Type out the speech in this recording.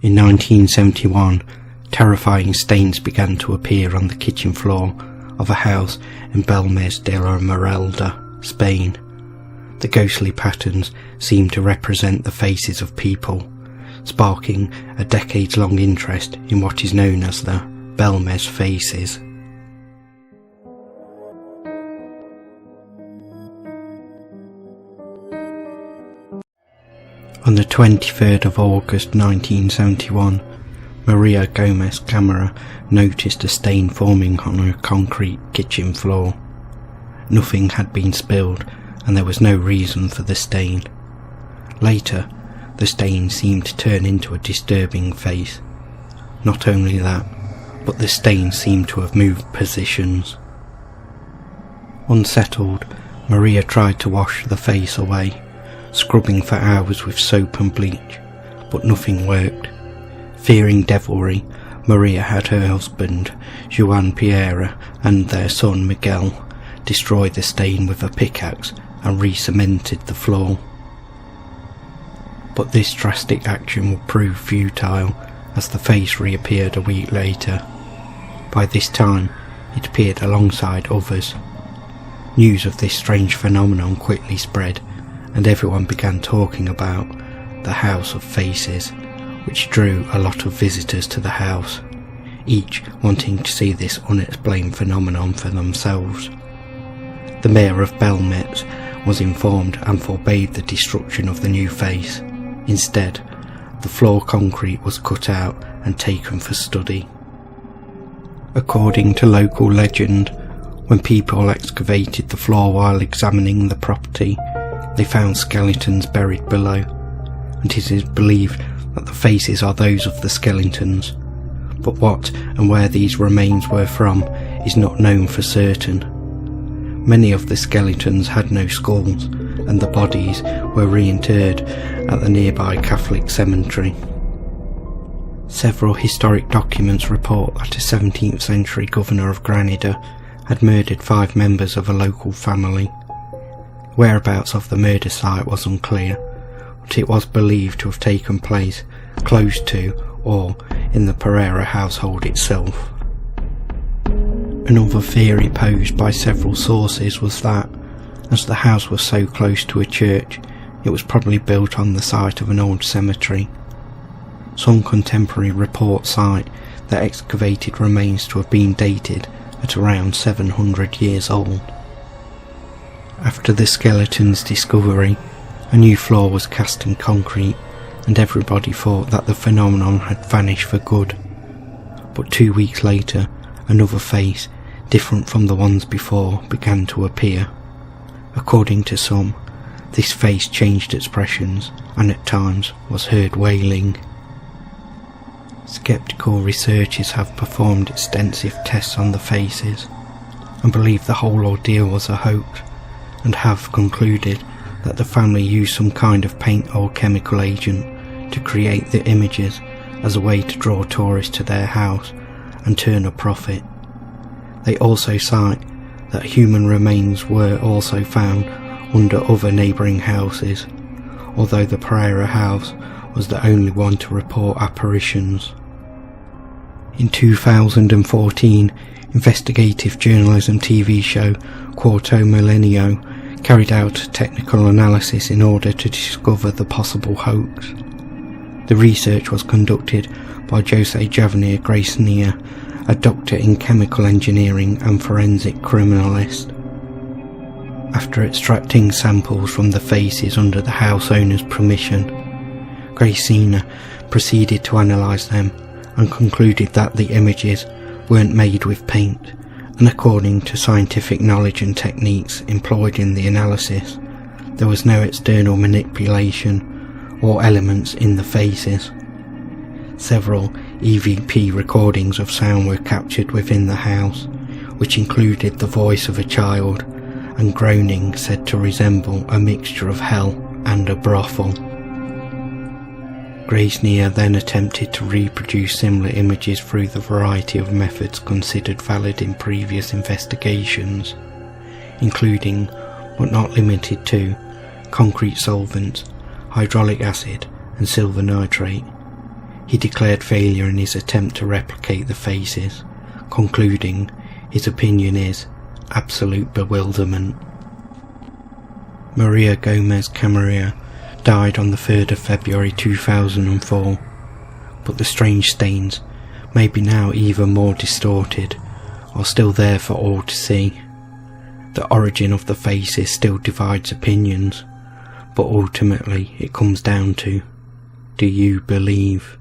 In 1971, terrifying stains began to appear on the kitchen floor of a house in Bélmez de la Merelda, Spain. The ghostly patterns seemed to represent the faces of people, sparking a decades-long interest in what is known as the Bélmez Faces. On the 23rd of August 1971, Maria Gomez's camera noticed a stain forming on her concrete kitchen floor. Nothing had been spilled, and there was no reason for the stain. Later, the stain seemed to turn into a disturbing face. Not only that, but the stain seemed to have moved positions. Unsettled, Maria tried to wash the face away, scrubbing for hours with soap and bleach, but nothing worked. Fearing devilry, Maria had her husband, Joan Pierre, and their son Miguel destroy the stain with a pickaxe and re-cemented the floor. But this drastic action would prove futile, as the face reappeared a week later. By this time, it appeared alongside others. News of this strange phenomenon quickly spread, and everyone began talking about the House of Faces, which drew a lot of visitors to the house, each wanting to see this unexplained phenomenon for themselves. The mayor of Belmez was informed and forbade the destruction of the new face. Instead, the floor concrete was cut out and taken for study. According to local legend, when people excavated the floor while examining the property, they found skeletons buried below, and it is believed that the faces are those of the skeletons, but what and where these remains were from is not known for certain. Many of the skeletons had no skulls, and the bodies were reinterred at the nearby Catholic cemetery. Several historic documents report that a 17th century governor of Granada had murdered 5 members of a local family. Whereabouts of the murder site was unclear, but it was believed to have taken place close to or in the Pereira household itself. Another theory posed by several sources was that, as the house was so close to a church, it was probably built on the site of an old cemetery. Some contemporary reports cite the excavated remains to have been dated at around 700 years old. After the skeleton's discovery, a new floor was cast in concrete, and everybody thought that the phenomenon had vanished for good. But 2 weeks later, another face, different from the ones before, began to appear. According to some, this face changed expressions and at times was heard wailing. Skeptical researchers have performed extensive tests on the faces and believe the whole ordeal was a hoax, and have concluded that the family used some kind of paint or chemical agent to create the images as a way to draw tourists to their house and turn a profit. They also cite that human remains were also found under other neighbouring houses, although the Pereira house was the only one to report apparitions. In 2014, investigative journalism TV show Quarto Milenio carried out a technical analysis in order to discover the possible hoax. The research was conducted by Jose Javier Gracenia, a doctor in chemical engineering and forensic criminalist. After extracting samples from the faces under the house owner's permission, Gracenia proceeded to analyse them and concluded that the images weren't made with paint, and according to scientific knowledge and techniques employed in the analysis, there was no external manipulation or elements in the faces. Several EVP recordings of sound were captured within the house, which included the voice of a child and groaning said to resemble a mixture of hell and a brothel. Gracenia then attempted to reproduce similar images through the variety of methods considered valid in previous investigations, including, but not limited to, concrete solvents, hydraulic acid and silver nitrate. He declared failure in his attempt to replicate the faces, concluding his opinion is absolute bewilderment. Maria Gomez Camarilla died on the 3rd of February 2004, but the strange stains, maybe now even more distorted, are still there for all to see. The origin of the faces still divides opinions, but ultimately it comes down to, do you believe?